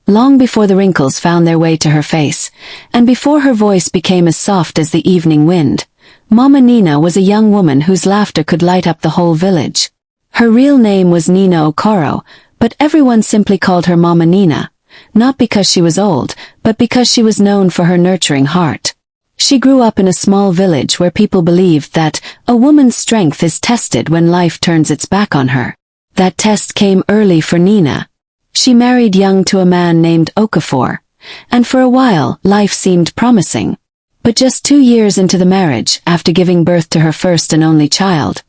long before the wrinkles found their way to her face, and before her voice became as soft as the evening wind. Mama Nina was a young woman whose laughter could light up the whole village. Her real name was Nina Okoro, but everyone simply called her Mama Nina, not because she was old, but because she was known for her nurturing heart. She grew up in a small village where people believed that a woman's strength is tested when life turns its back on her. That test came early for Nina. She married young to a man named Okafor, and for a while life seemed promising. But just 2 years into the marriage, after giving birth to her first and only child,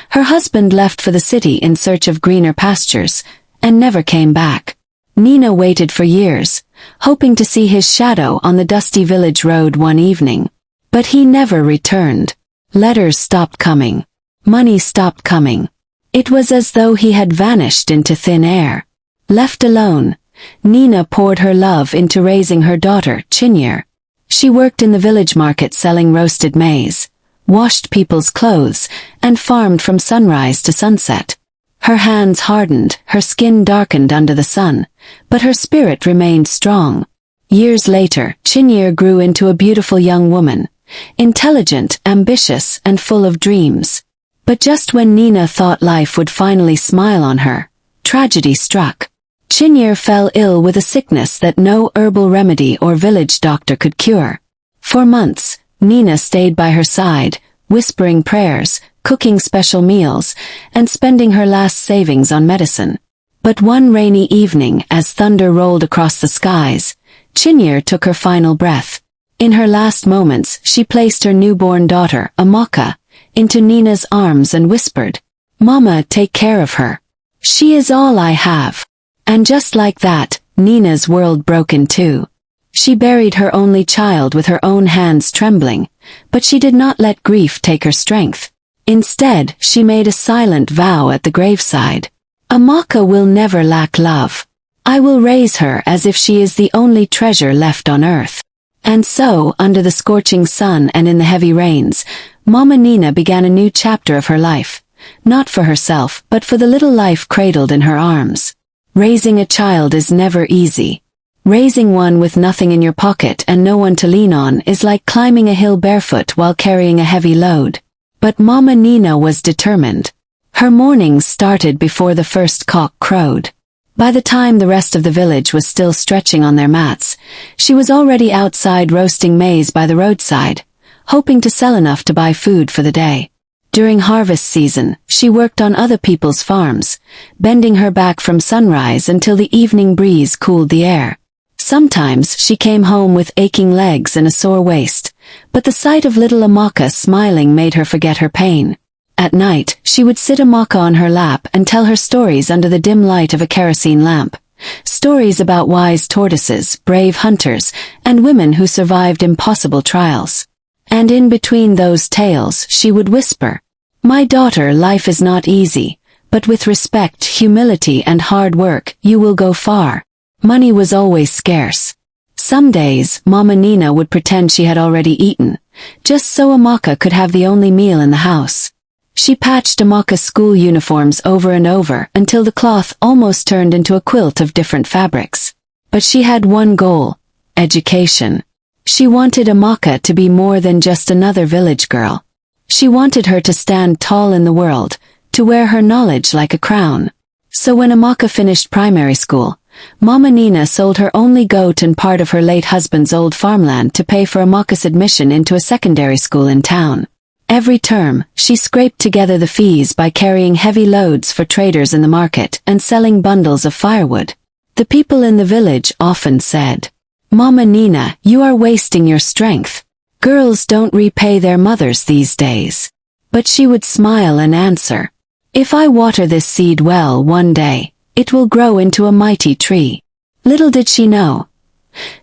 her husband left for the city in search of greener pastures, and never came back. Nina waited for years, hoping to see his shadow on the dusty village road one evening. But he never returned. Letters stopped coming. Money stopped coming. It was as though he had vanished into thin air. Left alone, Nina poured her love into raising her daughter, Chinyere. She worked in the village market selling roasted maize, washed people's clothes, and farmed from sunrise to sunset. Her hands hardened, her skin darkened under the sun, but her spirit remained strong. Years later, Chinyere grew into a beautiful young woman, intelligent, ambitious, and full of dreams. But just when Nina thought life would finally smile on her, tragedy struck. Chinyere fell ill with a sickness that no herbal remedy or village doctor could cure. For months, Nina stayed by her side, whispering prayers, cooking special meals, and spending her last savings on medicine. But one rainy evening, as thunder rolled across the skies, Chinyere took her final breath. In her last moments, she placed her newborn daughter, Amaka, into Nina's arms and whispered, "Mama, take care of her. She is all I have." And just like that, Nina's world broke in two. She buried her only child with her own hands trembling, but she did not let grief take her strength. Instead, she made a silent vow at the graveside. "Amaka will never lack love. I will raise her as if she is the only treasure left on earth." And so, under the scorching sun and in the heavy rains, Mama Nina began a new chapter of her life, not for herself, but for the little life cradled in her arms. Raising a child is never easy. Raising one with nothing in your pocket and no one to lean on is like climbing a hill barefoot while carrying a heavy load. But Mama Nina was determined. Her mornings started before the first cock crowed. By the time the rest of the village was still stretching on their mats, she was already outside roasting maize by the roadside, hoping to sell enough to buy food for the day. During harvest season, she worked on other people's farms, bending her back from sunrise until the evening breeze cooled the air. Sometimes she came home with aching legs and a sore waist, but the sight of little Amaka smiling made her forget her pain. At night, she would sit Amaka on her lap and tell her stories under the dim light of a kerosene lamp. Stories about wise tortoises, brave hunters, and women who survived impossible trials. And in between those tales, she would whisper, "My daughter, life is not easy, but with respect, humility, and hard work, you will go far." Money was always scarce. Some days, Mama Nina would pretend she had already eaten, just so Amaka could have the only meal in the house. She patched Amaka's school uniforms over and over until the cloth almost turned into a quilt of different fabrics. But she had one goal: education. She wanted Amaka to be more than just another village girl. She wanted her to stand tall in the world, to wear her knowledge like a crown. So when Amaka finished primary school, Mama Nina sold her only goat and part of her late husband's old farmland to pay for Amaka's admission into a secondary school in town. Every term, she scraped together the fees by carrying heavy loads for traders in the market and selling bundles of firewood. The people in the village often said, "Mama Nina, you are wasting your strength. Girls don't repay their mothers these days." But she would smile and answer, "If I water this seed well one day, it will grow into a mighty tree." Little did she know,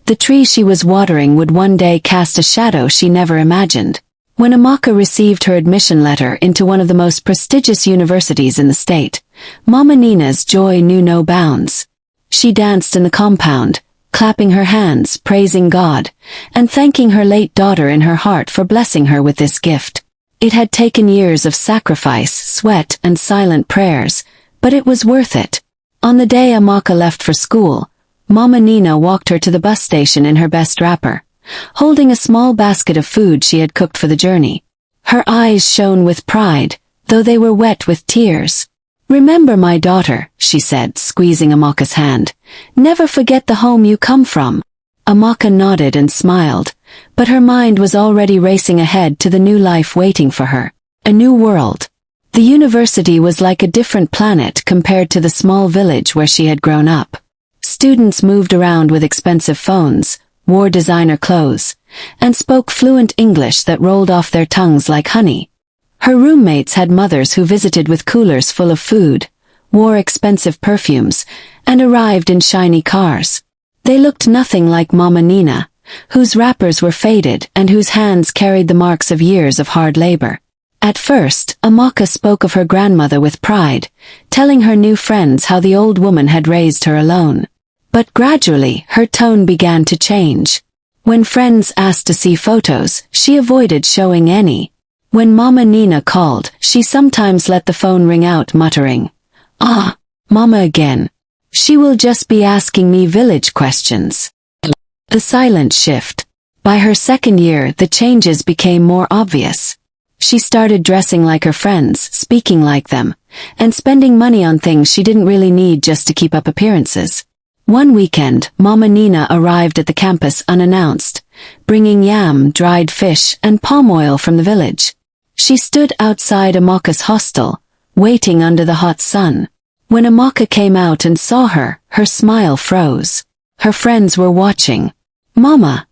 the tree she was watering would one day cast a shadow she never imagined. When Amaka received her admission letter into one of the most prestigious universities in the state, Mama Nina's joy knew no bounds. She danced in the compound, clapping her hands, praising God, and thanking her late daughter in her heart for blessing her with this gift. It had taken years of sacrifice, sweat, and silent prayers, but it was worth it. On the day Amaka left for school, Mama Nina walked her to the bus station in her best wrapper, holding a small basket of food she had cooked for the journey. Her eyes shone with pride, though they were wet with tears. "Remember, my daughter," she said, squeezing Amaka's hand. "Never forget the home you come from." Amaka nodded and smiled, but her mind was already racing ahead to the new life waiting for her. A new world. The university was like a different planet compared to the small village where she had grown up. Students moved around with expensive phones, wore designer clothes, and spoke fluent English that rolled off their tongues like honey. Her roommates had mothers who visited with coolers full of food, wore expensive perfumes, and arrived in shiny cars. They looked nothing like Mama Nina, whose wrappers were faded and whose hands carried the marks of years of hard labor. At first, Amaka spoke of her grandmother with pride, telling her new friends how the old woman had raised her alone. But gradually, her tone began to change. When friends asked to see photos, she avoided showing any. When Mama Nina called, she sometimes let the phone ring out muttering, "Ah, Mama again. She will just be asking me village questions." The silent shift. By her second year, the changes became more obvious. She started dressing like her friends, speaking like them, and spending money on things she didn't really need just to keep up appearances. One weekend, Mama Nina arrived at the campus unannounced, bringing yam, dried fish, and palm oil from the village. She stood outside Amaka's hostel, waiting under the hot sun. When Amaka came out and saw her, her smile froze. Her friends were watching. "Mama,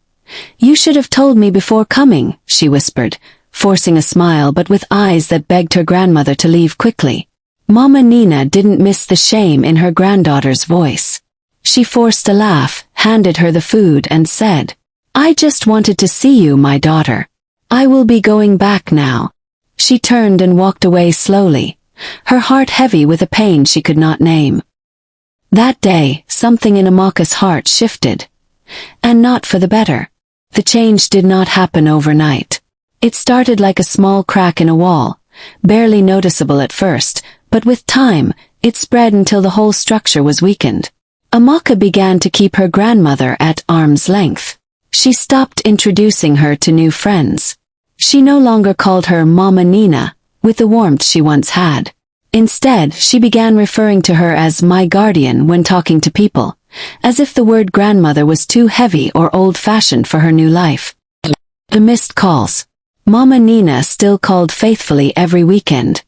you should have told me before coming," she whispered, forcing a smile but with eyes that begged her grandmother to leave quickly. Mama Nina didn't miss the shame in her granddaughter's voice. She forced a laugh, handed her the food and said, "I just wanted to see you, my daughter. I will be going back now." She turned and walked away slowly, her heart heavy with a pain she could not name. That day, something in Amaka's heart shifted. And not for the better. The change did not happen overnight. It started like a small crack in a wall, barely noticeable at first, but with time, it spread until the whole structure was weakened. Amaka began to keep her grandmother at arm's length. She stopped introducing her to new friends. She no longer called her Mama Nina, with the warmth she once had. Instead, she began referring to her as my guardian when talking to people, as if the word grandmother was too heavy or old-fashioned for her new life. The missed calls. Mama Nina still called faithfully every weekend,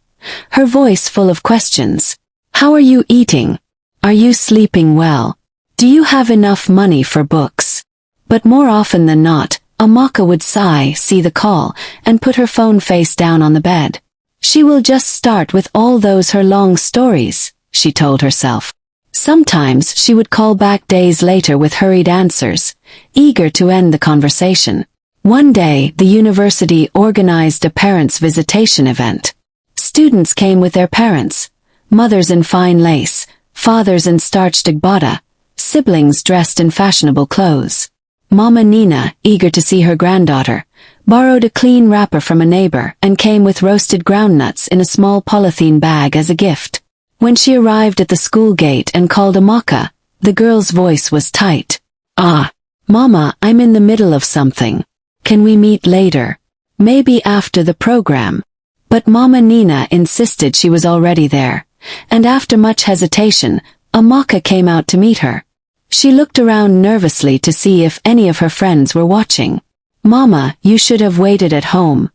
her voice full of questions. "How are you eating? Are you sleeping well? Do you have enough money for books?" But more often than not, Amaka would sigh, see the call, and put her phone face down on the bed. She will just start with all those her long stories, she told herself. Sometimes she would call back days later with hurried answers, eager to end the conversation. One day, the university organized a parents' visitation event. Students came with their parents, mothers in fine lace, fathers in starched agbada, siblings dressed in fashionable clothes. Mama Nina, eager to see her granddaughter, borrowed a clean wrapper from a neighbor and came with roasted groundnuts in a small polythene bag as a gift. When she arrived at the school gate and called Amaka, the girl's voice was tight. "Ah, Mama, I'm in the middle of something. Can we meet later? Maybe after the program?" But Mama Nina insisted she was already there, and after much hesitation, Amaka came out to meet her. She looked around nervously to see if any of her friends were watching. "Mama, you should have waited at home.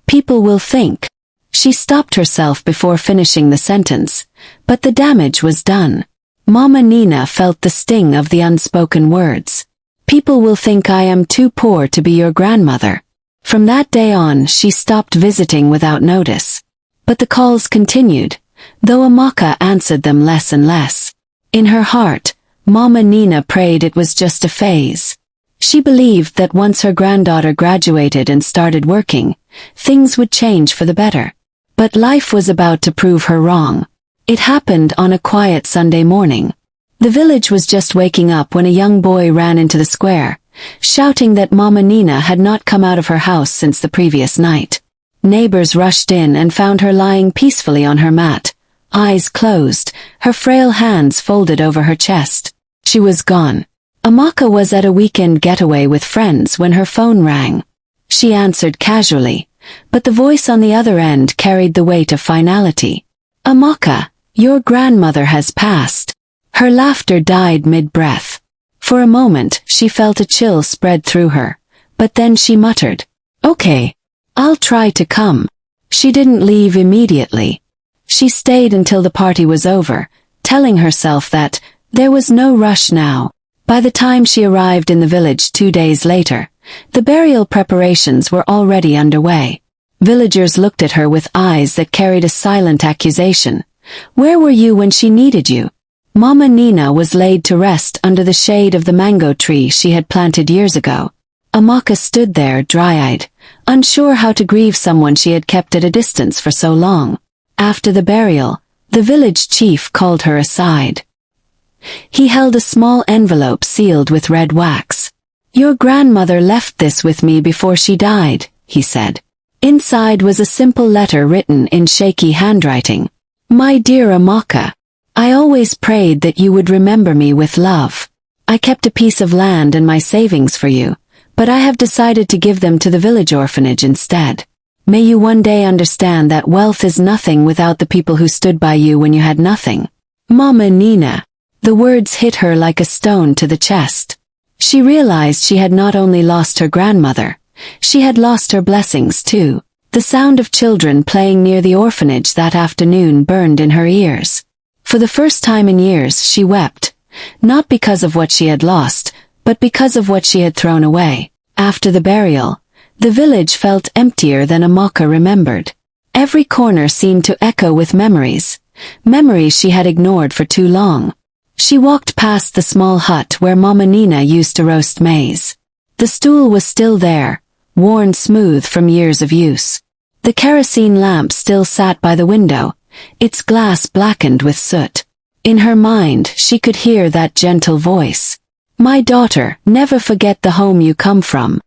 People will think." She stopped herself before finishing the sentence, but the damage was done. Mama Nina felt the sting of the unspoken words. "People will think I am too poor to be your grandmother." From that day on, she stopped visiting without notice. But the calls continued, though Amaka answered them less and less. In her heart, Mama Nina prayed it was just a phase. She believed that once her granddaughter graduated and started working, things would change for the better. But life was about to prove her wrong. It happened on a quiet Sunday morning. The village was just waking up when a young boy ran into the square, shouting that Mama Nina had not come out of her house since the previous night. Neighbors rushed in and found her lying peacefully on her mat, eyes closed, her frail hands folded over her chest. She was gone. Amaka was at a weekend getaway with friends when her phone rang. She answered casually, but the voice on the other end carried the weight of finality. Amaka, your grandmother has passed. Her laughter died mid-breath. For a moment, she felt a chill spread through her, but then she muttered, "Okay, I'll try to come." She didn't leave immediately. She stayed until the party was over, telling herself that there was no rush now. By the time she arrived in the village 2 days later, the burial preparations were already underway. Villagers looked at her with eyes that carried a silent accusation. Where were you when she needed you? Mama Nina was laid to rest under the shade of the mango tree she had planted years ago. Amaka stood there dry-eyed, unsure how to grieve someone she had kept at a distance for so long. After the burial, the village chief called her aside. He held a small envelope sealed with red wax. "Your grandmother left this with me before she died," he said. Inside was a simple letter written in shaky handwriting. "My dear Amaka, I always prayed that you would remember me with love. I kept a piece of land and my savings for you, but I have decided to give them to the village orphanage instead. May you one day understand that wealth is nothing without the people who stood by you when you had nothing. Mama Nina." The words hit her like a stone to the chest. She realized she had not only lost her grandmother, she had lost her blessings too. The sound of children playing near the orphanage that afternoon burned in her ears. For the first time in years she wept, not because of what she had lost, but because of what she had thrown away. After the burial, the village felt emptier than Amaka remembered. Every corner seemed to echo with memories she had ignored for too long. She walked past the small hut where Mama Nina used to roast maize. The stool was still there, worn smooth from years of use. The kerosene lamp still sat by the window, its glass blackened with soot. In her mind, she could hear that gentle voice. "My daughter, never forget the home you come from."